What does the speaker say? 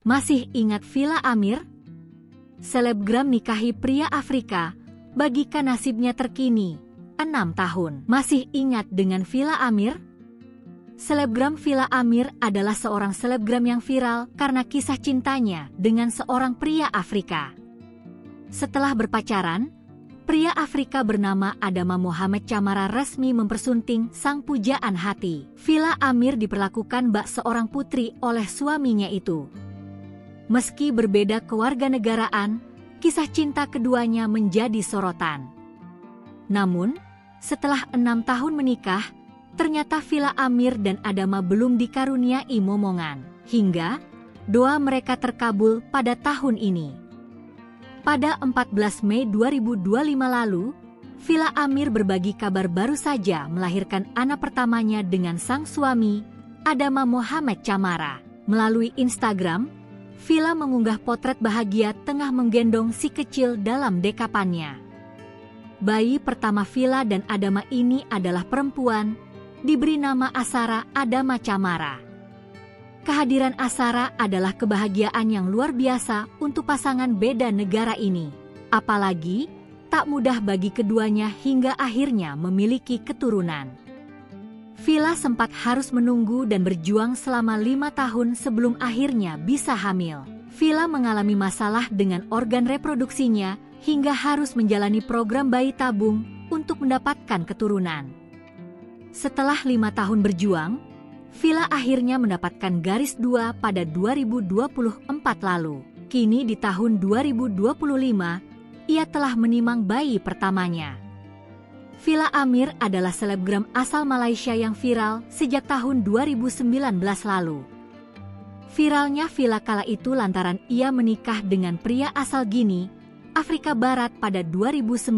Masih ingat Villa Amir? Selebgram nikahi pria Afrika, bagikan nasibnya terkini, 6 tahun. Masih ingat dengan Villa Amir? Selebgram Villa Amir adalah seorang selebgram yang viral karena kisah cintanya dengan seorang pria Afrika. Setelah berpacaran, pria Afrika bernama Adama Mohamed Camara resmi mempersunting sang pujaan hati. Villa Amir diperlakukan bak seorang putri oleh suaminya itu. Meski berbeda kewarganegaraan, kisah cinta keduanya menjadi sorotan. Namun, setelah 6 tahun menikah, ternyata Villa Amir dan Adama belum dikaruniai momongan. Hingga, doa mereka terkabul pada tahun ini. Pada 14 Mei 2025 lalu, Villa Amir berbagi kabar baru saja melahirkan anak pertamanya dengan sang suami, Adama Mohamed Camara. Melalui Instagram, Villa mengunggah potret bahagia tengah menggendong si kecil dalam dekapannya. Bayi pertama Villa dan Adama ini adalah perempuan, diberi nama Asara Adama Camara. Kehadiran Asara adalah kebahagiaan yang luar biasa untuk pasangan beda negara ini. Apalagi, tak mudah bagi keduanya hingga akhirnya memiliki keturunan. Villa sempat harus menunggu dan berjuang selama 5 tahun sebelum akhirnya bisa hamil. Villa mengalami masalah dengan organ reproduksinya hingga harus menjalani program bayi tabung untuk mendapatkan keturunan. Setelah 5 tahun berjuang, Villa akhirnya mendapatkan garis 2 pada 2024 lalu. Kini di tahun 2025, ia telah menimang bayi pertamanya. Villa Amir adalah selebgram asal Malaysia yang viral sejak tahun 2019 lalu. Viralnya Villa kala itu lantaran ia menikah dengan pria asal Guinea, Afrika Barat pada 2019.